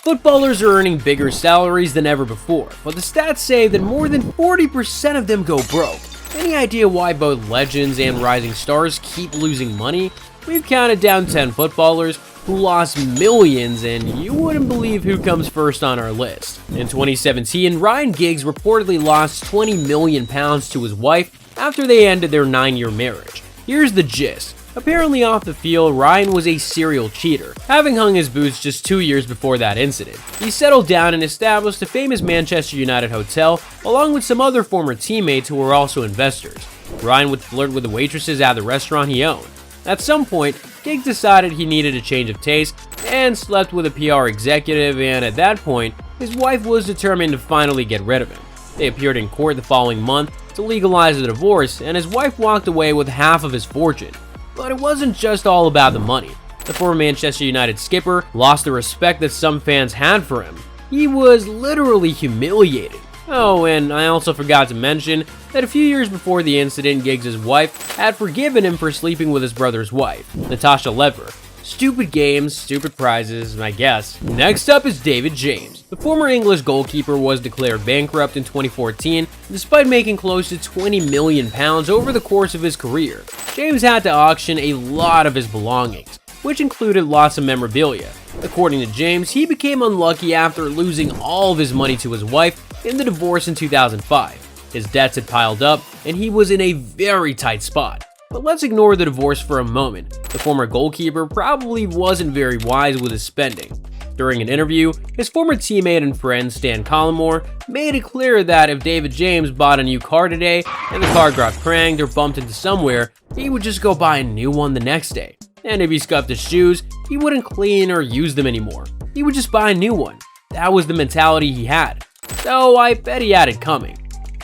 Footballers are earning bigger salaries than ever before, but the stats say that more than 40% of them go broke. Any idea why both legends and rising stars keep losing money? We've counted down 10 footballers who lost millions, and you wouldn't believe who comes first on our list. In 2017, Ryan Giggs reportedly lost £20 million to his wife after they ended their 9-year marriage. Here's the gist. Apparently off the field, Ryan was a serial cheater, having hung his boots just 2 years before that incident. He settled down and established a famous Manchester United hotel, along with some other former teammates who were also investors. Ryan would flirt with the waitresses at the restaurant he owned. At some point, Giggs decided he needed a change of taste and slept with a PR executive, and at that point, his wife was determined to finally get rid of him. They appeared in court the following month to legalize the divorce, and his wife walked away with half of his fortune. But it wasn't just all about the money. The former Manchester United skipper lost the respect that some fans had for him. He was literally humiliated. Oh, and I also forgot to mention that a few years before the incident, Giggs' wife had forgiven him for sleeping with his brother's wife, Natasha Lever. Stupid games, stupid prizes, I guess. Next up is David James. The former English goalkeeper was declared bankrupt in 2014, despite making close to £20 million over the course of his career. James had to auction a lot of his belongings, which included lots of memorabilia. According to James, he became unlucky after losing all of his money to his wife in the divorce in 2005. His debts had piled up, and he was in a very tight spot. But let's ignore the divorce for a moment. The former goalkeeper probably wasn't very wise with his spending. During an interview, his former teammate and friend Stan Collymore made it clear that if David James bought a new car today and the car got cranked or bumped into somewhere, he would just go buy a new one the next day. And if he scuffed his shoes, he wouldn't clean or use them anymore. He would just buy a new one. That was the mentality he had. So I bet he had it coming.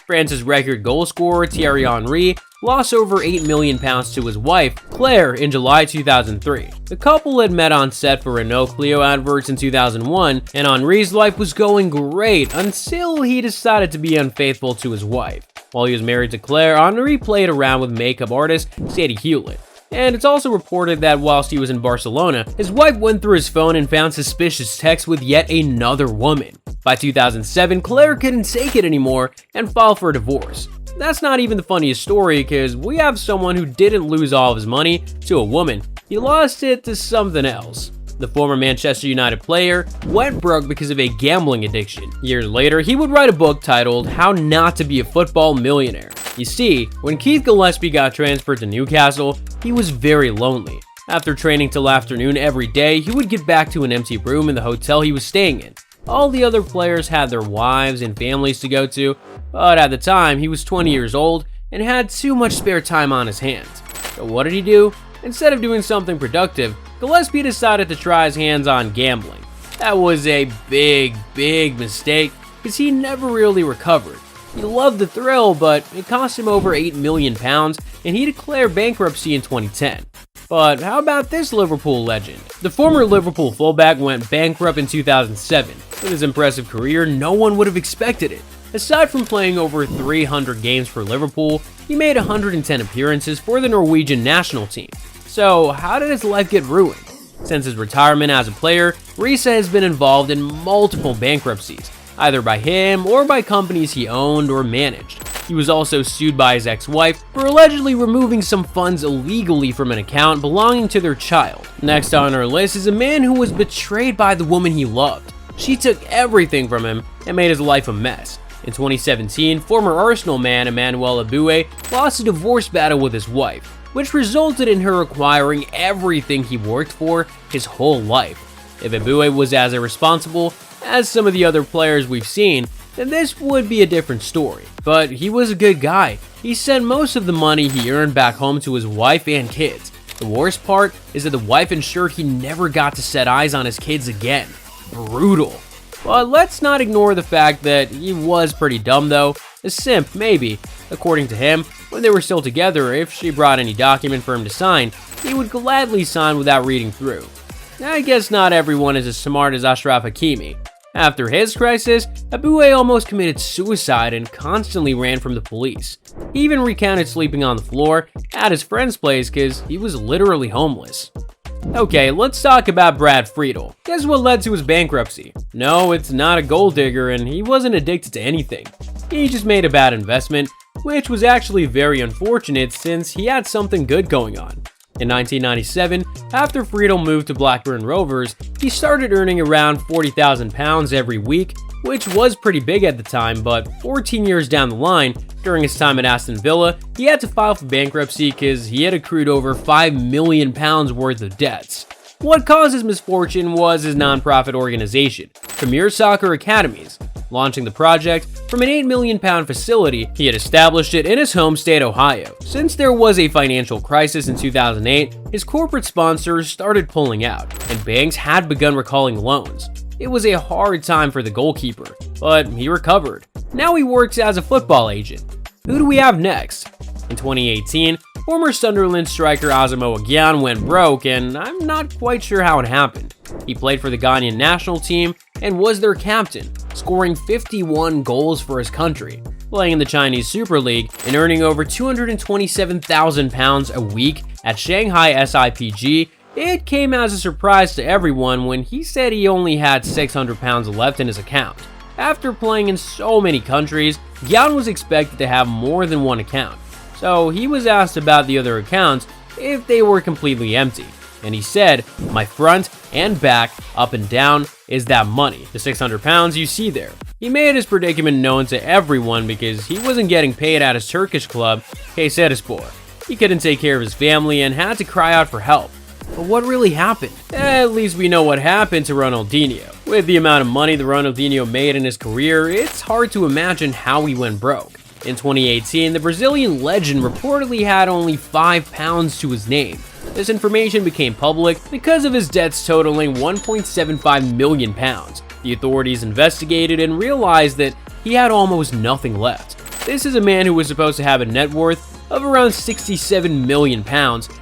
France's record goal scorer Thierry Henry lost over £8 million to his wife, Claire, in July 2003. The couple had met on set for Renault Clio adverts in 2001, and Henry's life was going great until he decided to be unfaithful to his wife. While he was married to Claire, Henry played around with makeup artist Sadie Hewlett. And it's also reported that whilst he was in Barcelona, his wife went through his phone and found suspicious texts with yet another woman. By 2007, Claire couldn't take it anymore and filed for a divorce. That's not even the funniest story, because we have someone who didn't lose all of his money to a woman. He lost it to something else. The former Manchester United player went broke because of a gambling addiction. Years later, he would write a book titled How Not to Be a Football Millionaire. You see, when Keith Gillespie got transferred to Newcastle, he was very lonely. After training till afternoon every day, he would get back to an empty room in the hotel he was staying in. All the other players had their wives and families to go to, but at the time, he was 20 years old and had too much spare time on his hands. So what did he do? Instead of doing something productive, Gillespie decided to try his hands on gambling. That was a big mistake, because he never really recovered. He loved the thrill, but it cost him over £8 million, and he declared bankruptcy in 2010. But how about this Liverpool legend? The former Liverpool fullback went bankrupt in 2007. With his impressive career, no one would have expected it. Aside from playing over 300 games for Liverpool, he made 110 appearances for the Norwegian national team. So how did his life get ruined? Since his retirement as a player, Riise has been involved in multiple bankruptcies, either by him or by companies he owned or managed. He was also sued by his ex-wife for allegedly removing some funds illegally from an account belonging to their child. Next on our list is a man who was betrayed by the woman he loved. She took everything from him and made his life a mess. In 2017, former Arsenal man Emmanuel Abue lost a divorce battle with his wife, which resulted in her acquiring everything he worked for his whole life. If Abue was as irresponsible as some of the other players we've seen, then this would be a different story. But he was a good guy. He sent most of the money he earned back home to his wife and kids. The worst part is that the wife ensured he never got to set eyes on his kids again. Brutal. But let's not ignore the fact that he was pretty dumb though. A simp, maybe. According to him, when they were still together, if she brought any document for him to sign, he would gladly sign without reading through. I guess not everyone is as smart as Ashraf Hakimi. After his crisis, Abue almost committed suicide and constantly ran from the police. He even recounted sleeping on the floor at his friend's place because he was literally homeless. Okay, let's talk about Brad Friedel. Guess what led to his bankruptcy? No, it's not a gold digger, and he wasn't addicted to anything. He just made a bad investment, which was actually very unfortunate since he had something good going on. In 1997, after Friedel moved to Blackburn Rovers, he started earning around £40,000 every week, which was pretty big at the time, but 14 years down the line, during his time at Aston Villa, he had to file for bankruptcy because he had accrued over £5 million worth of debts. What caused his misfortune was his non-profit organization, Premier Soccer Academies. Launching the project from an £8 million facility, he had established it in his home state, Ohio. Since there was a financial crisis in 2008, his corporate sponsors started pulling out, and banks had begun recalling loans. It was a hard time for the goalkeeper, but he recovered. Now he works as a football agent. Who do we have next? In 2018, former Sunderland striker Asamoah Gyan went broke, and I'm not quite sure how it happened. He played for the Ghanaian national team and was their captain, scoring 51 goals for his country, playing in the Chinese Super League and earning over £227,000 a week at Shanghai SIPG. It came as a surprise to everyone when he said he only had £600 left in his account. After playing in so many countries, Gyan was expected to have more than one account, so he was asked about the other accounts if they were completely empty, and he said, "My front and back, up and down, is that money, the £600 you see there." He made his predicament known to everyone because he wasn't getting paid at his Turkish club, Kayserispor. He couldn't take care of his family and had to cry out for help. But what really happened? At least we know what happened to Ronaldinho. With the amount of money that Ronaldinho made in his career, it's hard to imagine how he went broke. In 2018, the Brazilian legend reportedly had only £5 to his name. This information became public because of his debts totaling £1.75 million. The authorities investigated and realized that he had almost nothing left. This is a man who was supposed to have a net worth of around £67 million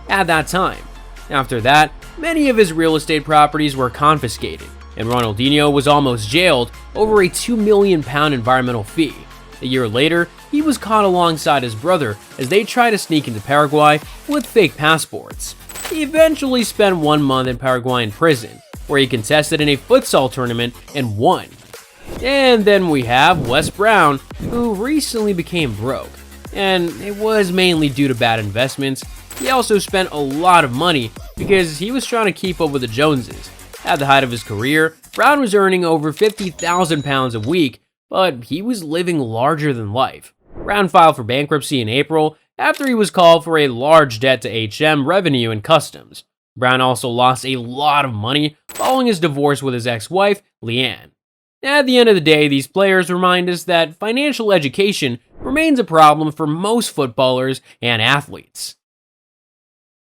at that time. After that, many of his real estate properties were confiscated, and Ronaldinho was almost jailed over a £2 million environmental fee. A year later, he was caught alongside his brother as they tried to sneak into Paraguay with fake passports. He eventually spent 1 month in Paraguayan prison, where he contested in a futsal tournament and won. And then we have Wes Brown, who recently became broke, and it was mainly due to bad investments. He also spent a lot of money because he was trying to keep up with the Joneses. At the height of his career, Brown was earning over £50,000 a week, but he was living larger than life. Brown filed for bankruptcy in April after he was called for a large debt to HM Revenue and Customs. Brown also lost a lot of money following his divorce with his ex-wife, Leanne. At the end of the day, these players remind us that financial education remains a problem for most footballers and athletes.